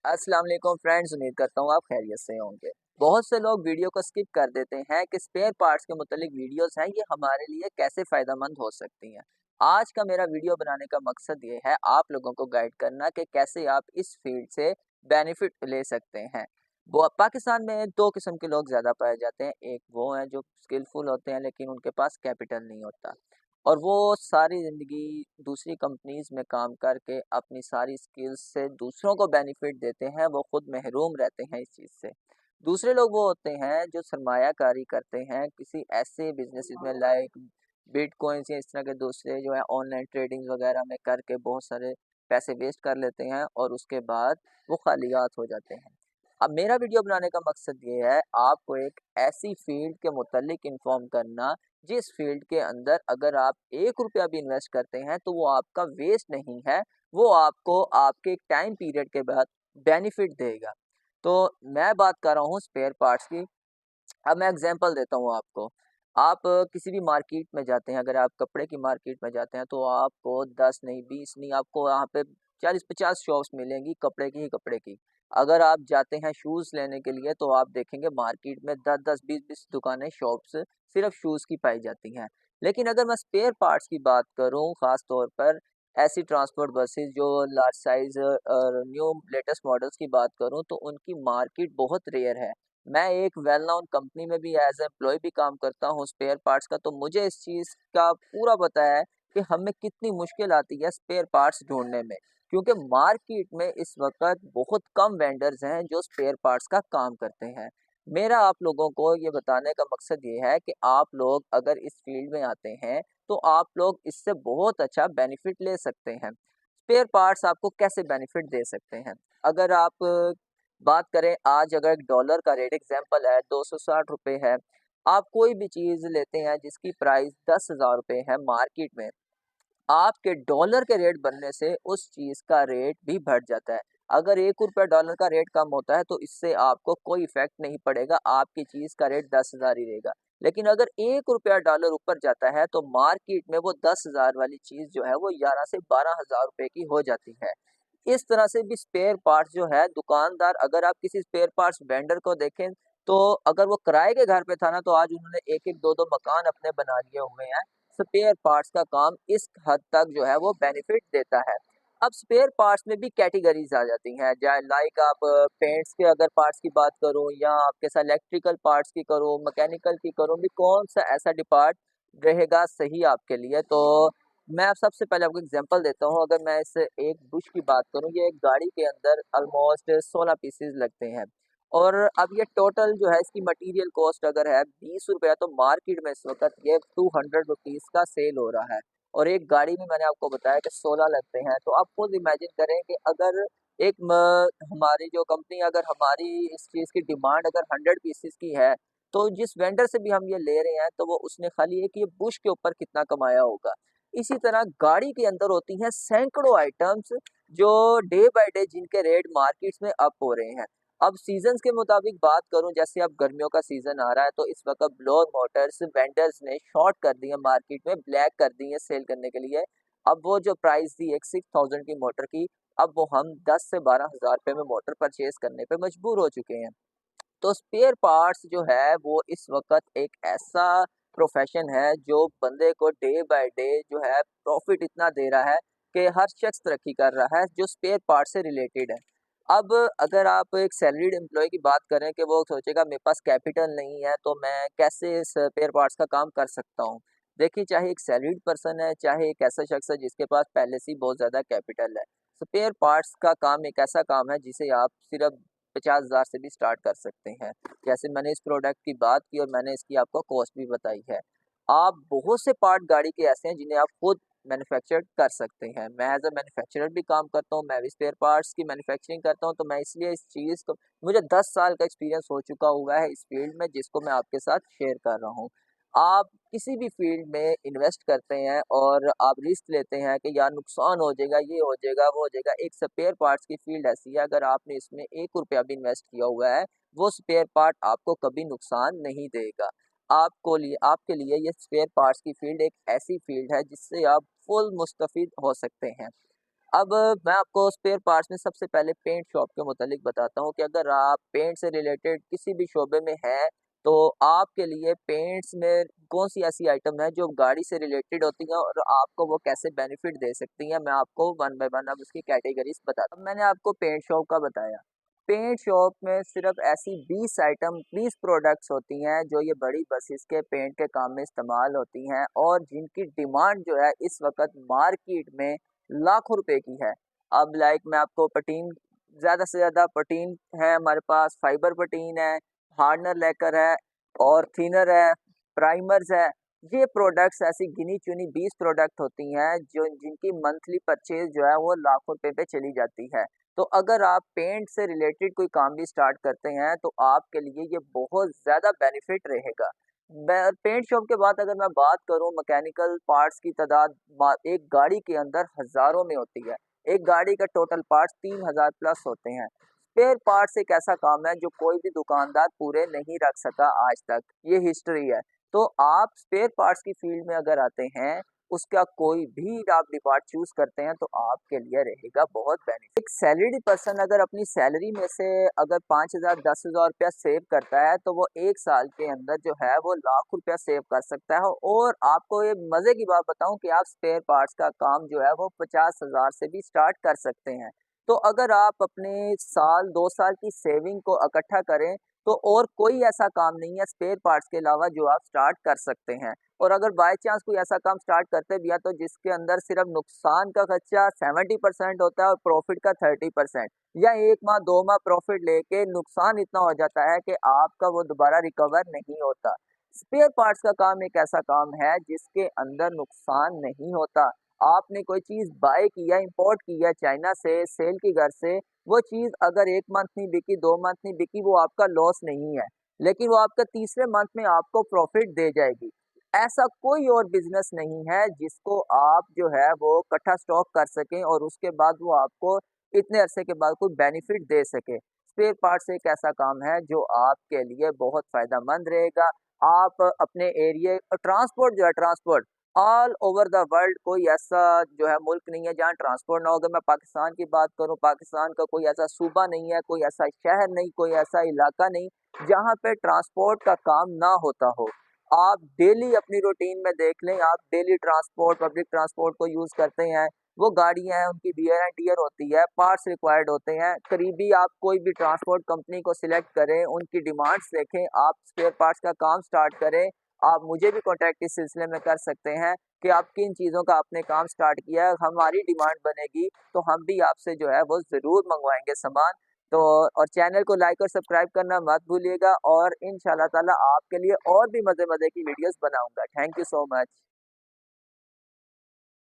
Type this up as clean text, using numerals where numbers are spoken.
अस्सलाम वालेकुम फ्रेंड्स, उम्मीद करता हूँ आप खैरियत से होंगे। बहुत से लोग वीडियो को स्किप कर देते हैं कि स्पेयर पार्ट्स के मुतालिक वीडियोस हैं ये हमारे लिए कैसे फ़ायदेमंद हो सकती हैं। आज का मेरा वीडियो बनाने का मकसद ये है आप लोगों को गाइड करना कि कैसे आप इस फील्ड से बेनिफिट ले सकते हैं। वो पाकिस्तान में 2 किस्म के लोग ज़्यादा पाए जाते हैं। एक वो हैं जो स्किलफुल होते हैं लेकिन उनके पास कैपिटल नहीं होता। और वो सारी ज़िंदगी दूसरी कंपनीज़ में काम करके अपनी सारी स्किल्स से दूसरों को बेनिफिट देते हैं, वो खुद महरूम रहते हैं इस चीज़ से। दूसरे लोग वो होते हैं जो सरमायाकारी करते हैं किसी ऐसे बिज़नेसेस में लाइक बिटकॉइन्स या इस तरह के दूसरे जो है ऑनलाइन ट्रेडिंग वगैरह में करके बहुत सारे पैसे वेस्ट कर लेते हैं और उसके बाद वो खालियात हो जाते हैं। अब मेरा वीडियो बनाने का मकसद ये है आपको एक ऐसी फील्ड के मुतालिक इन्फॉर्म करना जिस फील्ड के अंदर अगर आप 1 रुपया भी इन्वेस्ट करते हैं तो वो आपका वेस्ट नहीं है, वो आपको आपके एक टाइम पीरियड के बाद बेनिफिट देगा। तो मैं बात कर रहा हूँ स्पेयर पार्ट्स की। अब मैं एग्ज़ाम्पल देता हूँ आपको। आप किसी भी मार्केट में जाते हैं, अगर आप कपड़े की मार्केट में जाते हैं तो आपको 10 नहीं, 20 नहीं, आपको वहाँ पे 40-50 शॉप्स मिलेंगी कपड़े की ही कपड़े की। अगर आप जाते हैं शूज़ लेने के लिए तो आप देखेंगे मार्केट में 10-10, 20-20 दुकानें, शॉप्स सिर्फ़ शूज़ की पाई जाती हैं। लेकिन अगर मैं स्पेयर पार्ट्स की बात करूँ ख़ास तौर पर ऐसी ट्रांसपोर्ट बसेज़ जो लार्ज साइज़ और न्यू लेटेस्ट मॉडल्स की बात करूँ तो उनकी मार्केट बहुत रेयर है। मैं एक वेल नोन कंपनी में भी एज़ एम्प्लॉयी भी काम करता हूँ स्पेयर पार्ट्स का, तो मुझे इस चीज़ का पूरा पता है कि हमें कितनी मुश्किल आती है स्पेयर पार्ट्स ढूँढने में। क्योंकि मार्केट में इस वक़्त बहुत कम वेंडर्स हैं जो स्पेयर पार्ट्स का काम करते हैं। मेरा आप लोगों को ये बताने का मकसद ये है कि आप लोग अगर इस फील्ड में आते हैं, तो आप लोग इससे बहुत अच्छा बेनिफिट ले सकते हैं। स्पेयर पार्ट्स आपको कैसे बेनिफिट दे सकते हैं? अगर आप बात करें आज अगर डॉलर का रेट एग्जांपल है ₹260 है, आप कोई भी चीज़ लेते हैं जिसकी प्राइस ₹10,000 है मार्केट में, आपके डॉलर के रेट बनने से उस चीज़ का रेट भी बढ़ जाता है। अगर ₹1 डॉलर का रेट कम होता है तो इससे आपको कोई इफ़ेक्ट नहीं पड़ेगा, आपकी चीज़ का रेट 10,000 ही रहेगा। लेकिन अगर ₹1 डॉलर ऊपर जाता है तो मार्केट में वो 10,000 वाली चीज़ जो है वो 11 से ₹12,000 की हो जाती है। इस तरह से भी स्पेयर पार्ट्स जो है दुकानदार, अगर आप किसी स्पेयर पार्ट्स वेंडर को देखें तो अगर वो किराए के घर पे था ना तो आज उन्होंने 1-1 2-2 मकान अपने बना लिए हुए हैं। स्पेयर पार्ट्स का काम इस हद तक जो है वो बेनिफिट देता है। अब स्पेयर पार्ट्स में भी कैटेगरीज़ आ जाती हैं, जाए लाइक आप पेंट्स के अगर पार्ट्स की बात करूँ या आपके साथ इलेक्ट्रिकल पार्ट्स की करूँ, मैकेनिकल की करूँ, भी कौन-सा ऐसा डिपार्ट रहेगा सही आपके लिए। तो मैं अब सबसे पहले आपको एग्ज़ाम्पल देता हूँ, अगर मैं इस एक बुश की बात करूँ, ये एक गाड़ी के अंदर ऑलमोस्ट 16 पीसेज़ लगते हैं और अब ये टोटल जो है इसकी मटीरियल कॉस्ट अगर है ₹20 तो मार्केट में इस वक़्त ये ₹200 का सेल हो रहा है और एक गाड़ी में मैंने आपको बताया कि 16 लगते हैं। तो आप खुद इमेजिन करें कि अगर एक हमारी जो कंपनी अगर हमारी इस चीज़ की डिमांड अगर 100 पीसेज़ की है, तो जिस वेंडर से भी हम ये ले रहे हैं तो वो उसने खाली एक ये बुश के ऊपर कितना कमाया होगा। इसी तरह गाड़ी के अंदर होती हैं सैकड़ों आइटम्स जो डे बाय डे जिनके रेट मार्केट्स में अप हो रहे हैं। अब सीज़न्स के मुताबिक बात करूँ, जैसे अब गर्मियों का सीज़न आ रहा है तो इस वक़्त ब्लोअर मोटर्स वेंडर्स ने शॉर्ट कर दी है मार्केट में, ब्लैक कर दी है सेल करने के लिए। अब वो जो प्राइस थी एक 6000 की मोटर की, अब वो हम 10 से ₹12,000 में मोटर परचेज़ करने पे मजबूर हो चुके हैं। तो स्पेयर पार्ट्स जो है वो इस वक़्त एक ऐसा प्रोफ़ेशन है जो बंदे को डे बाय डे जो है प्रॉफ़िट इतना दे रहा है कि हर शख़्स तरक्की कर रहा है जो स्पेयर पार्ट्स से रिलेटेड है। अब अगर आप एक सैलरीड एम्प्लॉयी की बात करें कि वो सोचेगा मेरे पास कैपिटल नहीं है तो मैं कैसे स्पेयर पार्ट्स का काम कर सकता हूँ। देखिए, चाहे एक सैलरीड पर्सन है, चाहे एक ऐसा शख़्स है जिसके पास पहले से ही बहुत ज़्यादा कैपिटल है। स्पेयर पार्ट्स का काम एक ऐसा काम है जिसे आप सिर्फ़ 50,000 से भी स्टार्ट कर सकते हैं। जैसे मैंने इस प्रोडक्ट की बात की और मैंने इसकी आपको कॉस्ट भी बताई है। आप बहुत से पार्ट गाड़ी के ऐसे हैं जिन्हें आप खुद मैन्युफैक्चर कर सकते हैं। मैं एज़ अ मैन्युफैक्चरर भी काम करता हूँ, मैं भी स्पेयर पार्ट्स की मैन्युफैक्चरिंग करता हूँ, तो मैं इसलिए इस चीज़ को मुझे 10 साल का एक्सपीरियंस हो चुका हुआ है इस फील्ड में जिसको मैं आपके साथ शेयर कर रहा हूँ। आप किसी भी फील्ड में इन्वेस्ट करते हैं और आप रिस्क लेते हैं कि यार नुकसान हो जाएगा, ये हो जाएगा, वो हो जाएगा। एक स्पेयर पार्ट्स की फील्ड ऐसी है, अगर आपने इसमें ₹1 भी इन्वेस्ट किया हुआ है, वो स्पेयर पार्ट आपको कभी नुकसान नहीं देगा। आपके लिए ये स्पेयर पार्ट्स की फील्ड एक ऐसी फील्ड है जिससे आप फुल मुस्तफ़ीद हो सकते हैं। अब मैं आपको स्पेयर पार्ट्स में सबसे पहले पेंट शॉप के मुतालिक बताता हूँ कि अगर आप पेंट से रिलेटेड किसी भी शोबे में हैं, तो आपके लिए पेंट्स में कौन-सी ऐसी आइटम है जो गाड़ी से रिलेटेड होती हैं और आपको वो कैसे बेनिफिट दे सकती हैं, मैं आपको वन बाय वन अब उसकी कैटेगरीज़ बताता हूँ। मैंने आपको पेंट शॉप का बताया। पेंट शॉप में सिर्फ़ ऐसी 20 आइटम 20 प्रोडक्ट्स होती हैं जो ये बड़ी बसेस के पेंट के काम में इस्तेमाल होती हैं और जिनकी डिमांड जो है इस वक़्त मार्केट में लाखों रुपए की है। अब लाइक मैं आपको पटीन ज़्यादा से ज़्यादा पटीन है हमारे पास, फाइबर पटीन है, हार्डनर लैकर है और थिनर है, प्राइमर्स है। ये प्रोडक्ट्स ऐसी गिनी-चुनी 20 प्रोडक्ट होती हैं जो जिनकी मंथली परचेज़ जो है वो लाखों रुपए पे चली जाती है। तो अगर आप पेंट से रिलेटेड कोई काम भी स्टार्ट करते हैं तो आपके लिए ये बहुत ज़्यादा बेनिफिट रहेगा। पेंट शॉप के बाद अगर मैं बात करूँ मैकेनिकल पार्ट्स की तादाद एक गाड़ी के अंदर हज़ारों में होती है। एक गाड़ी का टोटल पार्ट्स 3000 प्लस होते हैं। स्पेयर पार्ट्स एक ऐसा काम है जो कोई भी दुकानदार पूरे नहीं रख सका आज तक, ये हिस्ट्री है। तो आप स्पेयर पार्ट्स की फील्ड में अगर आते हैं, उसका कोई भी आप डिपार्ट चूज़ करते हैं तो आपके लिए रहेगा बहुत बेनिफिट। एक सैलरीड पर्सन अगर अपनी सैलरी में से अगर 5000 10,000 रुपया सेव करता है तो वो 1 साल के अंदर जो है वो लाख रुपया सेव कर सकता है। और आपको ये मज़े की बात बताऊँ कि आप स्पेयर पार्ट्स का काम जो है वो 50,000 से भी स्टार्ट कर सकते हैं। तो अगर आप अपने साल 2 साल की सेविंग को इकट्ठा करें तो और कोई ऐसा काम नहीं है स्पेयर पार्ट्स के अलावा जो आप स्टार्ट कर सकते हैं। और अगर बाय चांस कोई ऐसा काम स्टार्ट करते भी हैं तो जिसके अंदर सिर्फ नुकसान का खर्चा 70% होता है और प्रॉफिट का 30%, या 1 माह 2 माह प्रॉफिट लेके नुकसान इतना हो जाता है कि आपका वो दोबारा रिकवर नहीं होता। स्पेयर पार्ट्स का काम एक ऐसा काम है जिसके अंदर नुकसान नहीं होता। आपने कोई चीज़ बाय किया, इम्पोर्ट किया चाइना से, सेल की घर से, वो चीज़ अगर 1 मंथ नहीं बिकी, 2 मंथ नहीं बिकी, वो आपका लॉस नहीं है, लेकिन वो आपका तीसरे मंथ में आपको प्रॉफिट दे जाएगी। ऐसा कोई और बिज़नेस नहीं है जिसको आप जो है वो इकट्ठा स्टॉक कर सकें और उसके बाद वो आपको इतने अरसे के बाद कोई बेनिफिट दे सके। स्पेयर पार्ट्स एक ऐसा काम है जो आपके लिए बहुत फ़ायदेमंद रहेगा। आप अपने एरिये ट्रांसपोर्ट जो है transport all over the world कोई ऐसा जो है मुल्क नहीं है जहाँ ट्रांसपोर्ट ना हो। अगर मैं पाकिस्तान की बात करूँ, पाकिस्तान का कोई ऐसा सूबा नहीं है, कोई ऐसा शहर नहीं, कोई ऐसा इलाका नहीं, जहाँ पे ट्रांसपोर्ट का काम ना होता हो। आप डेली अपनी रूटीन में देख लें, आप डेली ट्रांसपोर्ट, पब्लिक ट्रांसपोर्ट को यूज़ करते हैं, वो गाड़ियाँ हैं, उनकी वियर एंड टियर होती है, पार्ट्स रिक्वायर्ड होते हैं। करीबी आप कोई भी ट्रांसपोर्ट कंपनी को सिलेक्ट करें, उनकी डिमांड्स देखें, आप स्पेयर पार्ट्स का काम स्टार्ट करें। आप मुझे भी कॉन्टैक्ट इस सिलसिले में कर सकते हैं कि आप किन चीज़ों का आपने काम स्टार्ट किया है, हमारी डिमांड बनेगी, तो हम भी आपसे जो है वो ज़रूर मँगवाएँगे सामान। तो और चैनल को लाइक और सब्सक्राइब करना मत भूलिएगा और इंशाल्लाह ताला आपके लिए और भी मज़े-मज़े की वीडियोज़ बनाऊँगा। Thank you so much.